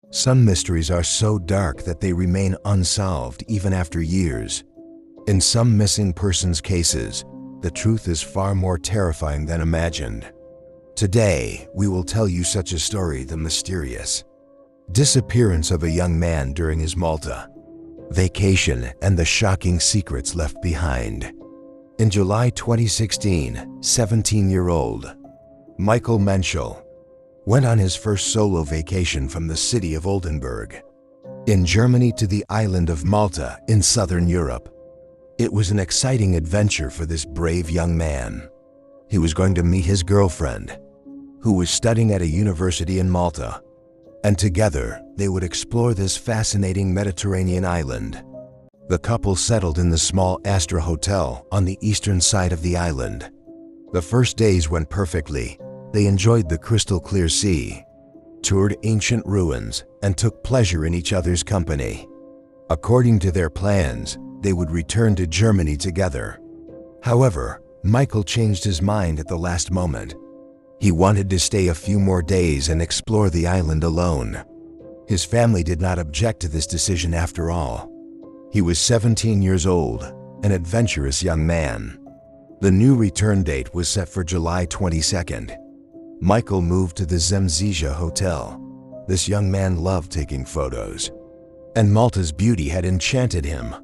Some mysteries are so dark that they remain unsolved even after years. In some missing persons cases, the truth is far more terrifying than imagined. Today, we will tell you such a story: the mysterious disappearance of a young man during his Malta vacation and the shocking secrets left behind. In July 2016, 17-year-old Michael Mansholt went on his first solo vacation from the city of Oldenburg in Germany to the island of Malta in southern Europe. It was an exciting adventure for this brave young man. He was going to meet his girlfriend, who was studying at a university in Malta, and together they would explore this fascinating Mediterranean island. The couple settled in the small Astra Hotel on the eastern side of the island. The first days went perfectly. They enjoyed the crystal clear sea, toured ancient ruins, and took pleasure in each other's company. According to their plans, they would return to Germany together. However, Michael changed his mind at the last moment. He wanted to stay a few more days and explore the island alone. His family did not object to this decision after all. He was 17 years old, an adventurous young man. The new return date was set for July 22nd. Michael moved to the Zemzija Hotel. This young man loved taking photos, and Malta's beauty had enchanted him.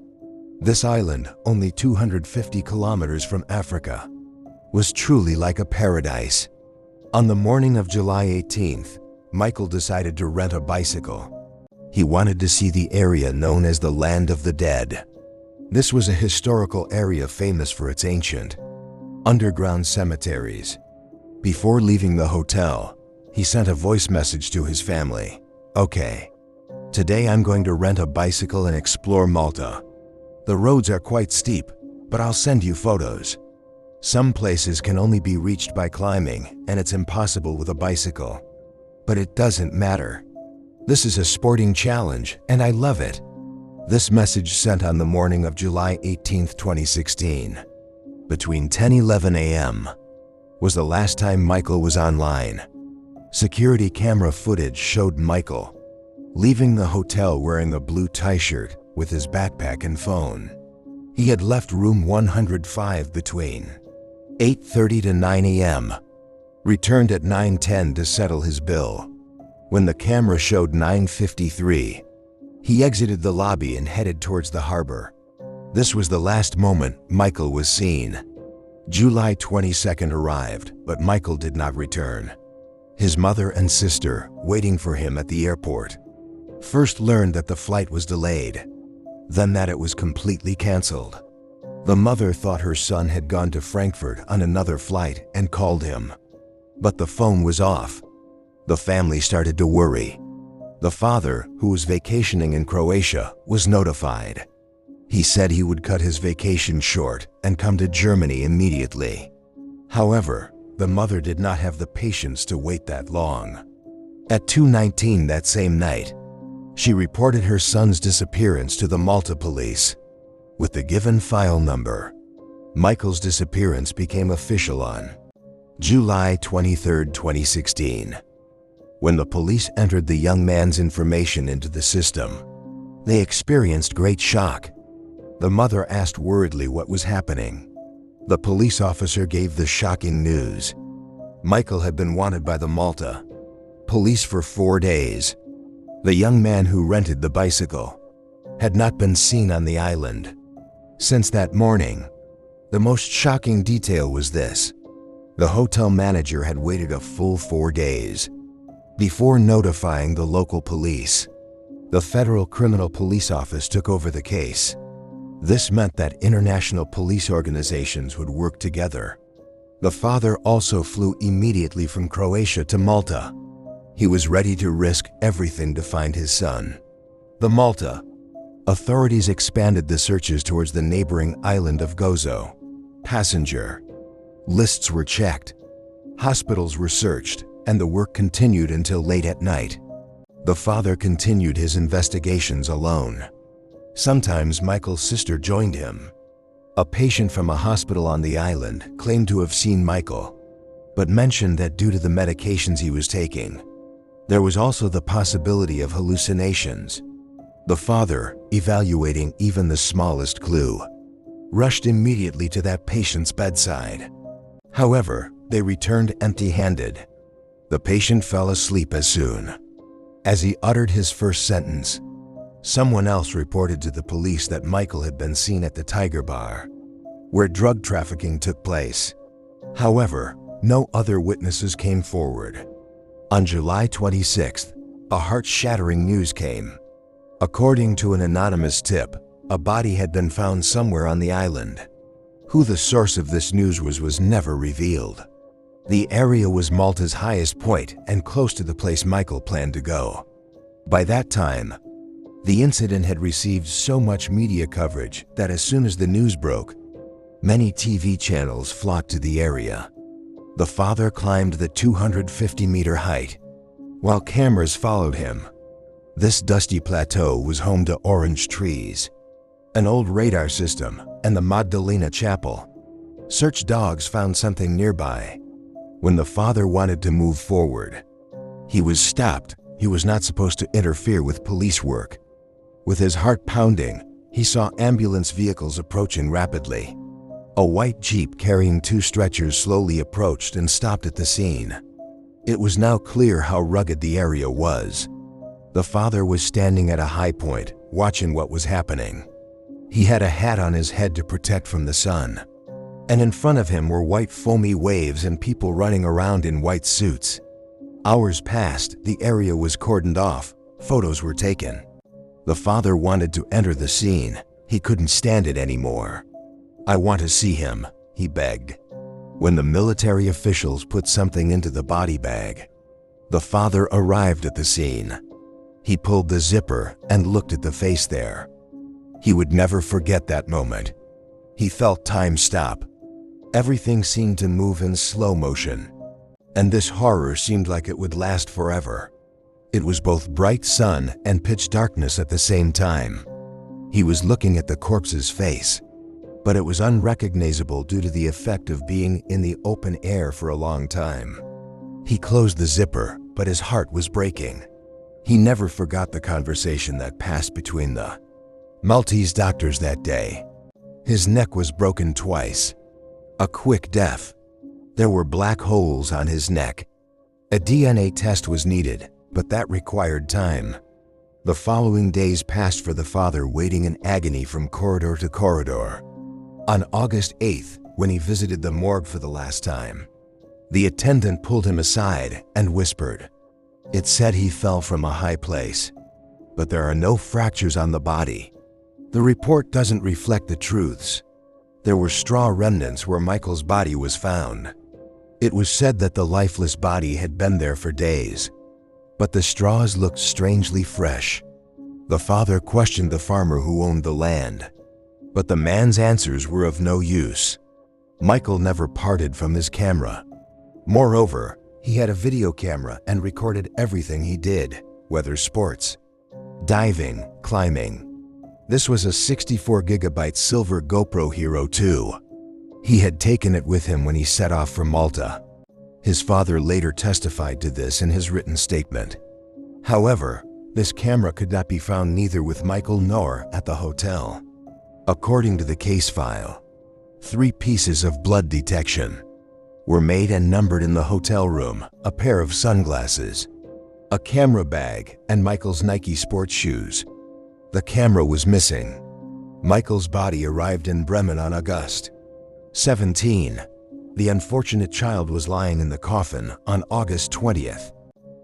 This island, only 250 kilometers from Africa, was truly like a paradise. On the morning of July 18th, Michael decided to rent a bicycle. He wanted to see the area known as the Land of the Dead. This was a historical area famous for its ancient underground cemeteries. Before leaving the hotel, he sent a voice message to his family. "Okay, today I'm going to rent a bicycle and explore Malta. The roads are quite steep, but I'll send you photos. Some places can only be reached by climbing, and it's impossible with a bicycle. But it doesn't matter. This is a sporting challenge, and I love it." This message sent on the morning of July 18, 2016. Between 10:11 a.m. was the last time Michael was online. Security camera footage showed Michael leaving the hotel wearing a blue t-shirt with his backpack and phone. He had left room 105 between 8:30 to 9 a.m., returned at 9:10 to settle his bill. When the camera showed 9:53, he exited the lobby and headed towards the harbor. This was the last moment Michael was seen. July 22nd arrived, but Michael did not return. His mother and sister, waiting for him at the airport, first learned that the flight was delayed, then that it was completely canceled. The mother thought her son had gone to Frankfurt on another flight and called him, but the phone was off. The family started to worry. The father, who was vacationing in Croatia, was notified. He said he would cut his vacation short and come to Germany immediately. However, the mother did not have the patience to wait that long. At 2:19 that same night, she reported her son's disappearance to the Malta police. With the given file number, Michael's disappearance became official on July 23, 2016. When the police entered the young man's information into the system, they experienced great shock. The mother asked worriedly what was happening. The police officer gave the shocking news. Michael had been wanted by the Malta police for 4 days. The young man who rented the bicycle had not been seen on the island since that morning. The most shocking detail was this: the hotel manager had waited a full 4 days before notifying the local police. The Federal Criminal Police Office took over the case. This meant that international police organizations would work together. The father also flew immediately from Croatia to Malta. He was ready to risk everything to find his son. The Malta authorities expanded the searches towards the neighboring island of Gozo. Passenger lists were checked, hospitals were searched, and the work continued until late at night. The father continued his investigations alone. Sometimes Michael's sister joined him. A patient from a hospital on the island claimed to have seen Michael, but mentioned that due to the medications he was taking, There was also the possibility of hallucinations. The father, evaluating even the smallest clue, rushed immediately to that patient's bedside. However, they returned empty-handed. The patient fell asleep as soon. As he uttered his first sentence, someone else reported to the police that Michael had been seen at the Tiger Bar, where drug trafficking took place. However, no other witnesses came forward. On July 26th, a heart-shattering news came. According to an anonymous tip, a body had been found somewhere on the island. Who the source of this news was never revealed. The area was Malta's highest point and close to the place Michael planned to go. By that time, the incident had received so much media coverage that as soon as the news broke, many TV channels flocked to the area. The father climbed the 250-meter height, while cameras followed him. This dusty plateau was home to orange trees, an old radar system, and the Magdalena Chapel. Search dogs found something nearby. When the father wanted to move forward, he was stopped. He was not supposed to interfere with police work. With his heart pounding, he saw ambulance vehicles approaching rapidly. A white Jeep carrying 2 stretchers slowly approached and stopped at the scene. It was now clear how rugged the area was. The father was standing at a high point, watching what was happening. He had a hat on his head to protect from the sun, and in front of him were white foamy waves and people running around in white suits. Hours passed, the area was cordoned off, photos were taken. The father wanted to enter the scene. He couldn't stand it anymore. "I want to see him," he begged. When the military officials put something into the body bag, the father arrived at the scene. He pulled the zipper and looked at the face there. He would never forget that moment. He felt time stop. Everything seemed to move in slow motion, and this horror seemed like it would last forever. It was both bright sun and pitch darkness at the same time. He was looking at the corpse's face, but it was unrecognizable due to the effect of being in the open air for a long time. He closed the zipper, but his heart was breaking. He never forgot the conversation that passed between the Maltese doctors that day. His neck was broken twice. A quick death. There were black holes on his neck. A DNA test was needed, but that required time. The following days passed for the father waiting in agony from corridor to corridor. On August 8th, when he visited the morgue for the last time, the attendant pulled him aside and whispered. It said he fell from a high place, but there are no fractures on the body. The report doesn't reflect the truths. There were straw remnants where Michael's body was found. It was said that the lifeless body had been there for days, but the straws looked strangely fresh. The father questioned the farmer who owned the land, but the man's answers were of no use. Michael never parted from his camera. Moreover, he had a video camera and recorded everything he did, whether sports, diving, climbing. This was a 64-gigabyte silver GoPro Hero 2. He had taken it with him when he set off for Malta. His father later testified to this in his written statement. However, this camera could not be found neither with Michael nor at the hotel. According to the case file, 3 pieces of blood detection were made and numbered in the hotel room, a pair of sunglasses, a camera bag, and Michael's Nike sports shoes. The camera was missing. Michael's body arrived in Bremen on August 17. The unfortunate child was lying in the coffin on August 20th,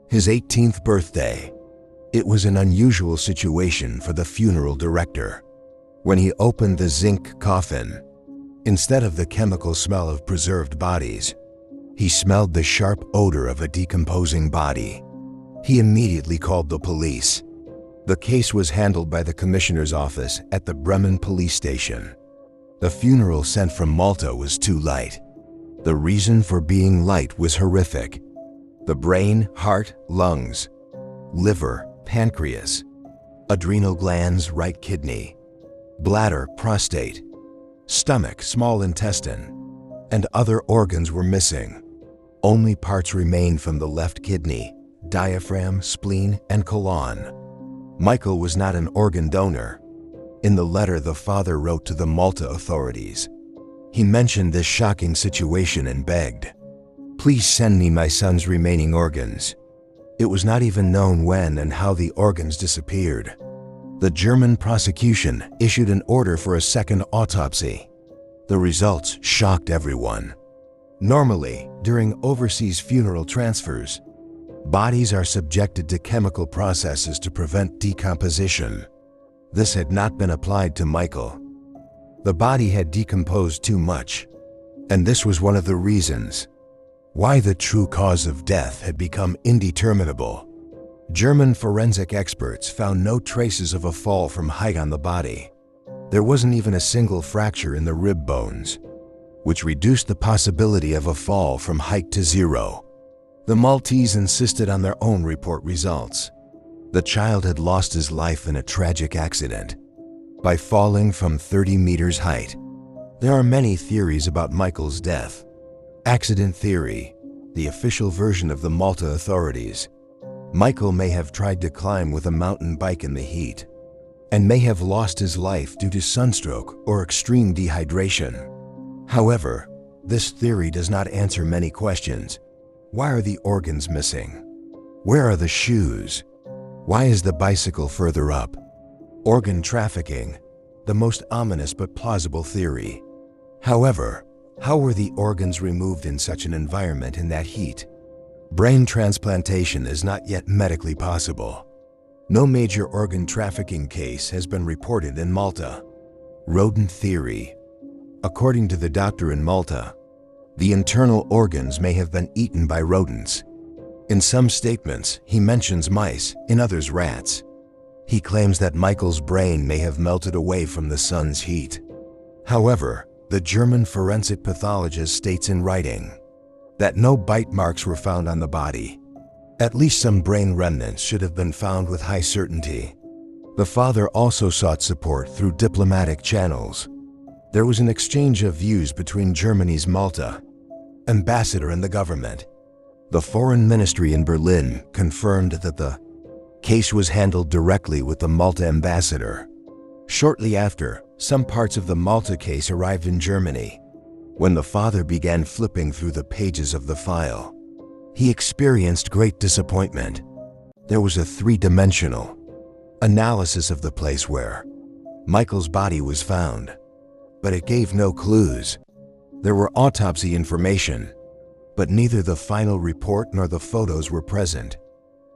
his 18th birthday. It was an unusual situation for the funeral director. When he opened the zinc coffin, instead of the chemical smell of preserved bodies, he smelled the sharp odor of a decomposing body. He immediately called the police. The case was handled by the commissioner's office at the Bremen police station. The funeral sent from Malta was too light. The reason for being light was horrific. The brain, heart, lungs, liver, pancreas, adrenal glands, right kidney, bladder, prostate, stomach, small intestine, and other organs were missing. Only parts remained from the left kidney, diaphragm, spleen, and colon. Michael was not an organ donor. In the letter the father wrote to the Malta authorities, he mentioned this shocking situation and begged, "Please send me my son's remaining organs." It was not even known when and how the organs disappeared. The German prosecution issued an order for a second autopsy. The results shocked everyone. Normally, during overseas funeral transfers, bodies are subjected to chemical processes to prevent decomposition. This had not been applied to Michael. The body had decomposed too much, and this was one of the reasons why the true cause of death had become indeterminable. German forensic experts found no traces of a fall from height on the body. There wasn't even a single fracture in the rib bones, which reduced the possibility of a fall from height to zero. The Maltese insisted on their own report results. The child had lost his life in a tragic accident by falling from 30 meters height. There are many theories about Michael's death. Accident theory, the official version of the Malta authorities. Michael may have tried to climb with a mountain bike in the heat and may have lost his life due to sunstroke or extreme dehydration. However, this theory does not answer many questions. Why are the organs missing? Where are the shoes? Why is the bicycle further up? Organ trafficking, the most ominous but plausible theory. However, how were the organs removed in such an environment in that heat? Brain transplantation is not yet medically possible. No major organ trafficking case has been reported in Malta. Rodent theory. According to the doctor in Malta, the internal organs may have been eaten by rodents. In some statements, he mentions mice, in others rats. He claims that Michael's brain may have melted away from the sun's heat. However, the German forensic pathologist states in writing that no bite marks were found on the body. At least some brain remnants should have been found with high certainty. The father also sought support through diplomatic channels. There was an exchange of views between Germany's Malta ambassador and the government. The foreign ministry in Berlin confirmed that the case was handled directly with the Malta ambassador. Shortly after, some parts of the Malta case arrived in Germany. When the father began flipping through the pages of the file, he experienced great disappointment. There was a three-dimensional analysis of the place where Michael's body was found, but it gave no clues. There were autopsy information, but neither the final report nor the photos were present.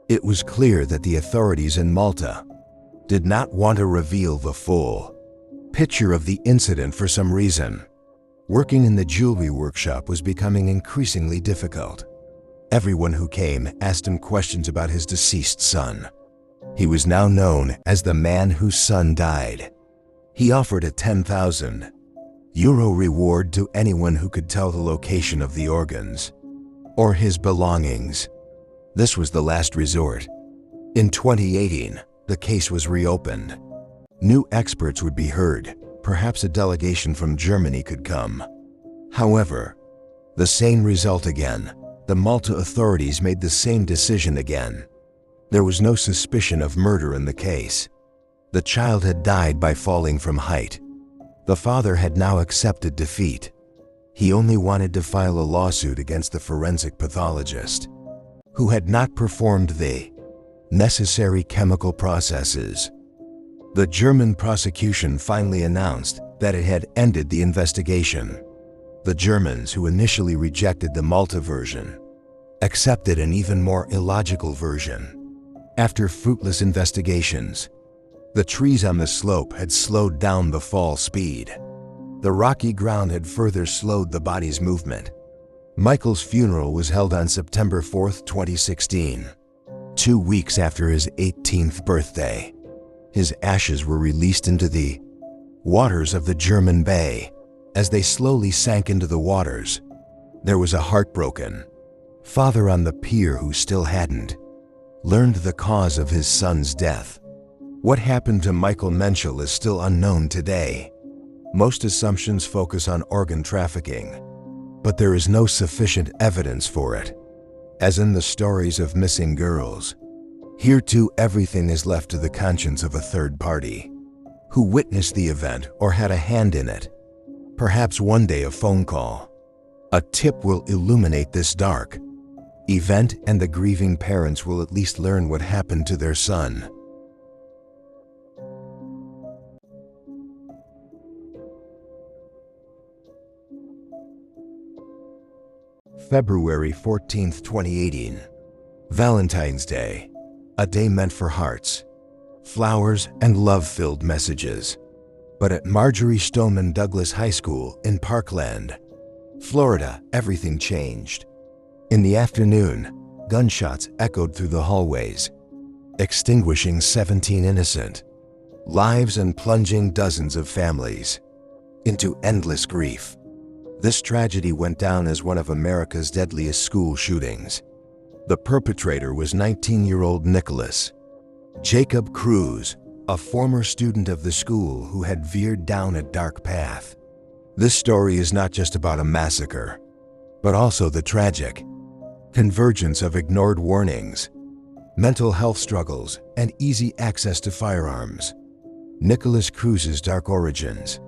It was clear that the authorities in Malta did not want to reveal the full picture of the incident for some reason. Working in the jewelry workshop was becoming increasingly difficult. Everyone who came asked him questions about his deceased son. He was now known as the man whose son died. He offered a €10,000 reward to anyone who could tell the location of the organs or his belongings. This was the last resort. In 2018, the case was reopened. New experts would be heard. Perhaps a delegation from Germany could come. However, the same result again. The Malta authorities made the same decision again. There was no suspicion of murder in the case. The child had died by falling from height. The father had now accepted defeat. He only wanted to file a lawsuit against the forensic pathologist, who had not performed the necessary chemical processes. The German prosecution finally announced that it had ended the investigation. The Germans, who initially rejected the Malta version, accepted an even more illogical version. After fruitless investigations, the trees on the slope had slowed down the fall speed. The rocky ground had further slowed the body's movement. Michael's funeral was held on September 4, 2016, 2 weeks after his 18th birthday. His ashes were released into the waters of the German Bay. As they slowly sank into the waters, there was a heartbroken father on the pier who still hadn't learned the cause of his son's death. What happened to Michael Mansholt is still unknown today. Most assumptions focus on organ trafficking, but there is no sufficient evidence for it. As in the stories of missing girls, here too everything is left to the conscience of a third party who witnessed the event or had a hand in it. Perhaps one day a phone call, a tip will illuminate this dark event, and the grieving parents will at least learn what happened to their son. February 14, 2018. Valentine's Day. A day meant for hearts, flowers, and love-filled messages. But at Marjorie Stoneman Douglas High School in Parkland, Florida, everything changed. In the afternoon, gunshots echoed through the hallways, extinguishing 17 innocent lives and plunging dozens of families into endless grief. This tragedy went down as one of America's deadliest school shootings. The perpetrator was 19-year-old Nicholas Jacob Cruz, a former student of the school who had veered down a dark path. This story is not just about a massacre, but also the tragic convergence of ignored warnings, mental health struggles, and easy access to firearms. Nicholas Cruz's dark origins.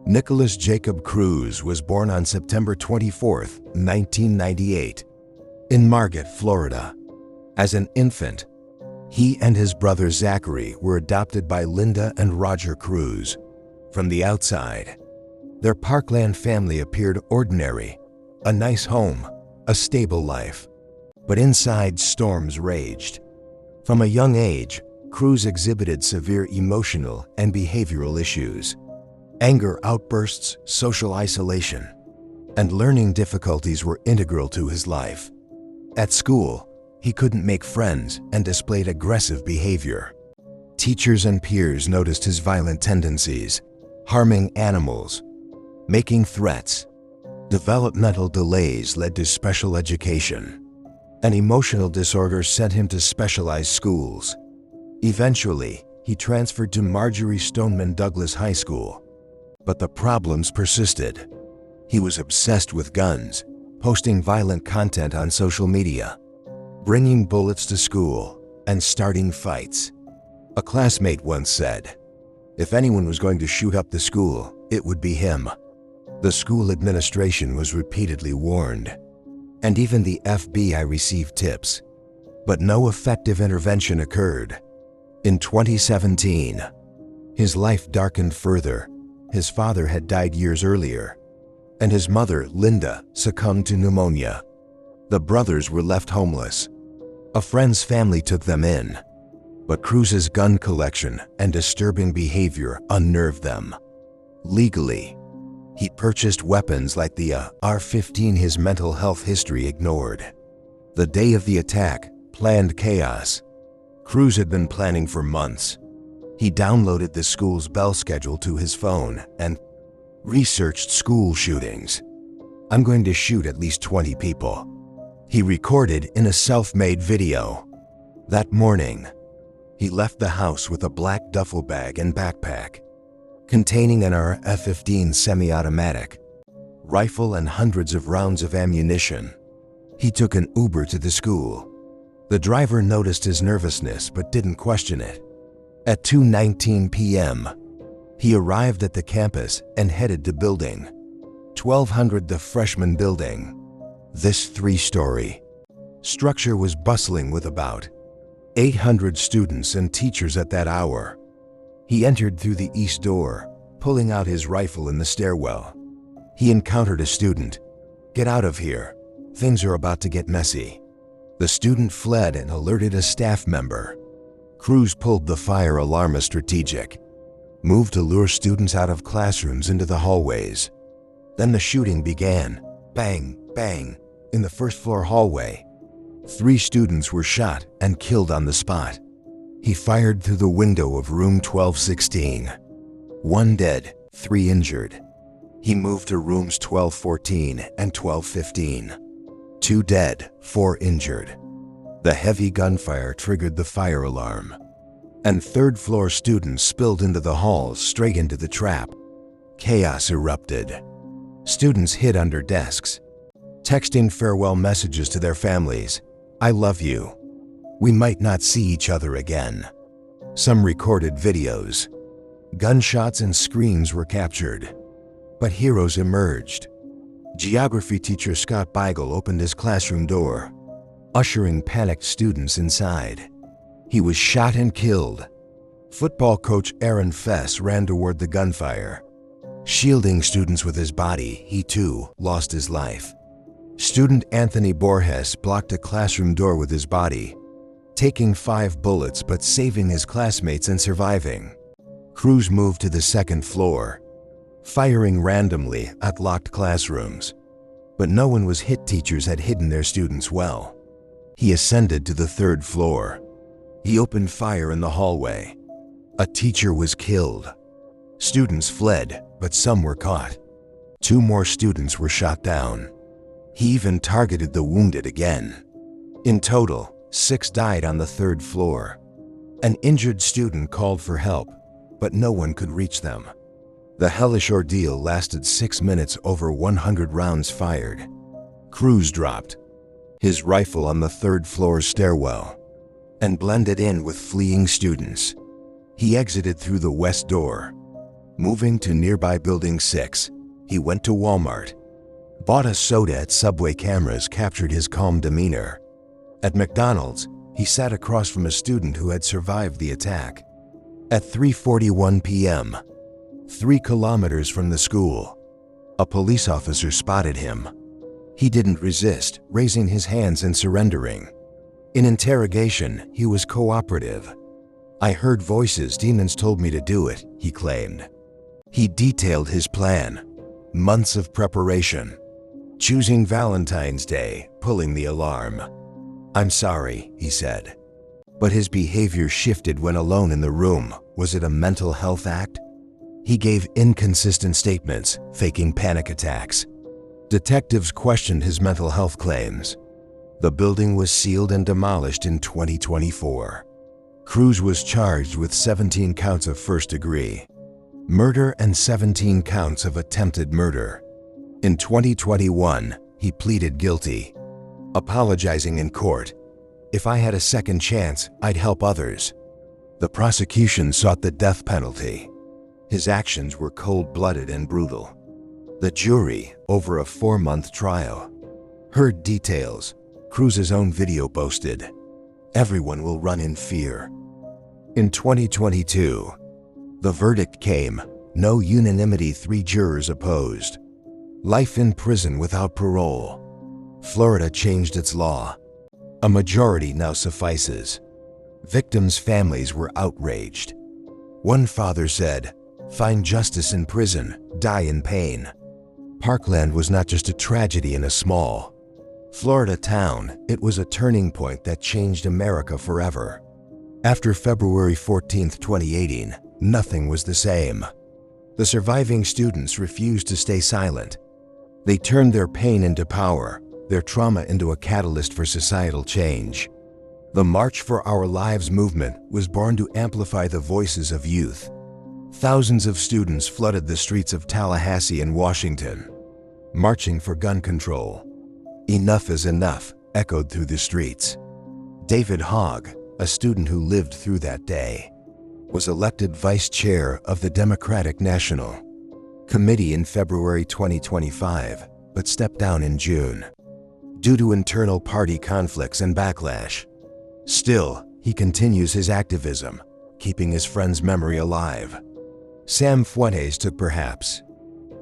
Nicholas Jacob Cruz was born on September 24, 1998, in Margate, Florida. As an infant, he and his brother Zachary were adopted by Linda and Roger Cruz. From the outside, their Parkland family appeared ordinary, a nice home, a stable life. But inside, storms raged. From a young age, Cruz exhibited severe emotional and behavioral issues. Anger outbursts, social isolation, and learning difficulties were integral to his life. At school, he couldn't make friends and displayed aggressive behavior. Teachers and peers noticed his violent tendencies, harming animals, making threats. Developmental delays led to special education. An emotional disorder sent him to specialized schools. Eventually, he transferred to Marjorie Stoneman Douglas High School. But the problems persisted. He was obsessed with guns, posting violent content on social media, bringing bullets to school, and starting fights. A classmate once said, "If anyone was going to shoot up the school, it would be him." The school administration was repeatedly warned, and even the FBI received tips, but no effective intervention occurred. In 2017, his life darkened further. His father had died years earlier, and his mother, Linda, succumbed to pneumonia. The brothers were left homeless. A friend's family took them in, but Cruz's gun collection and disturbing behavior unnerved them. Legally, he purchased weapons like the AR-15 his mental health history ignored. The day of the attack, planned chaos. Cruz had been planning for months. He downloaded the school's bell schedule to his phone and researched school shootings. "I'm going to shoot at least 20 people," he recorded in a self-made video. That morning, he left the house with a black duffel bag and backpack containing an AR-15 semi-automatic rifle and hundreds of rounds of ammunition. He took an Uber to the school. The driver noticed his nervousness but didn't question it. At 2:19 p.m., he arrived at the campus and headed to building 1200, the freshman building. This three-story structure was bustling with about 800 students and teachers at that hour. He entered through the east door, pulling out his rifle in the stairwell. He encountered a student. "Get out of here. Things are about to get messy." The student fled and alerted a staff member. Cruz pulled the fire alarm, a strategic move to lure students out of classrooms into the hallways. Then the shooting began. Bang, bang, in the first-floor hallway. 3 students were shot and killed on the spot. He fired through the window of room 1216. 1 dead, 3 injured. He moved to rooms 1214 and 1215. 2 dead, 4 injured. The heavy gunfire triggered the fire alarm, and third-floor students spilled into the halls straight into the trap. Chaos erupted. Students hid under desks, texting farewell messages to their families. I love you. We might not see each other again. Some recorded videos. Gunshots and screams were captured. But heroes emerged. Geography teacher Scott Beigel opened his classroom door, ushering panicked students inside. He was shot and killed. Football coach Aaron Fess ran toward the gunfire. Shielding students with his body, he too lost his life. Student Anthony Borges blocked a classroom door with his body, taking 5 bullets but saving his classmates and surviving. Crews moved to the 2nd floor, firing randomly at locked classrooms. But no one was hit. Teachers had hidden their students well. He ascended to the 3rd floor. He opened fire in the hallway. A teacher was killed. Students fled, but some were caught. 2 more students were shot down. He even targeted the wounded again. In total, 6 died on the 3rd floor. An injured student called for help, but no one could reach them. The hellish ordeal lasted 6 minutes, over 100 rounds fired. Crews dropped his rifle on the 3rd floor stairwell and blended in with fleeing students. He exited through the west door. Moving to nearby Building 6, he went to Walmart, bought a soda at Subway. Cameras captured his calm demeanor. At McDonald's, he sat across from a student who had survived the attack. At 3:41 p.m., 3 kilometers from the school, a police officer spotted him. He didn't resist, raising his hands and surrendering. In interrogation, he was cooperative. I heard voices, demons told me to do it, he claimed. He detailed his plan. Months of preparation. Choosing Valentine's Day, pulling the alarm. I'm sorry, he said. But his behavior shifted when alone in the room. Was it a mental health act? He gave inconsistent statements, faking panic attacks. Detectives questioned his mental health claims. The building was sealed and demolished in 2024. Cruz was charged with 17 counts of first-degree murder and 17 counts of attempted murder. In 2021, he pleaded guilty, apologizing in court. If I had a second chance, I'd help others. The prosecution sought the death penalty. His actions were cold-blooded and brutal. The jury, over a 4-month trial, heard details. Cruz's own video boasted, "Everyone will run in fear." In 2022, the verdict came. No unanimity, 3 jurors opposed. Life in prison without parole. Florida changed its law. A majority now suffices. Victims' families were outraged. One father said, "Find justice in prison, die in pain." Parkland was not just a tragedy in a small Florida town, it was a turning point that changed America forever. After February 14, 2018, nothing was the same. The surviving students refused to stay silent. They turned their pain into power, their trauma into a catalyst for societal change. The March for Our Lives movement was born to amplify the voices of youth. Thousands of students flooded the streets of Tallahassee and Washington, marching for gun control. Enough is enough echoed through the streets. David Hogg, a student who lived through that day, was elected vice chair of the Democratic National Committee in February 2025, but stepped down in June due to internal party conflicts and backlash. Still, he continues his activism, keeping his friend's memory alive. Sam Fuentes took perhaps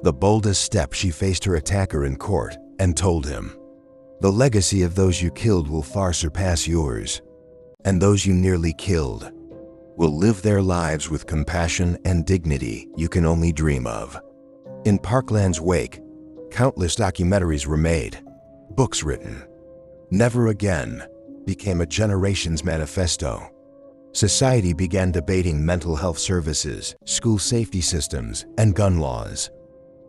the boldest step. She faced her attacker in court and told him, "The legacy of those you killed will far surpass yours, and those you nearly killed will live their lives with compassion and dignity you can only dream of." In Parkland's wake, countless documentaries were made, books written. Never Again became a generation's manifesto. Society began debating mental health services, school safety systems, and gun laws.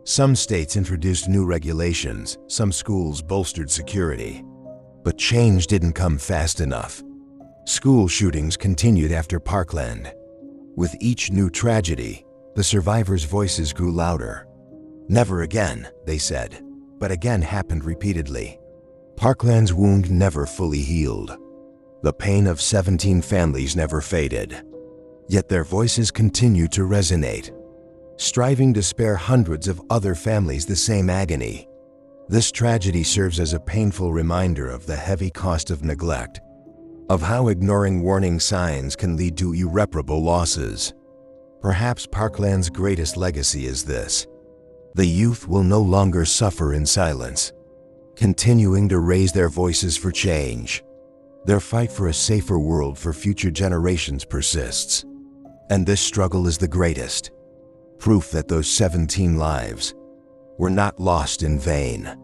Some states introduced new regulations, some schools bolstered security. But change didn't come fast enough. School shootings continued after Parkland. With each new tragedy, the survivors' voices grew louder. Never again, they said, but again happened repeatedly. Parkland's wound never fully healed. The pain of 17 families never faded. Yet their voices continue to resonate, striving to spare hundreds of other families the same agony. This tragedy serves as a painful reminder of the heavy cost of neglect, of how ignoring warning signs can lead to irreparable losses. Perhaps Parkland's greatest legacy is this: the youth will no longer suffer in silence, continuing to raise their voices for change. Their fight for a safer world for future generations persists. And this struggle is the greatest proof that those 17 lives were not lost in vain.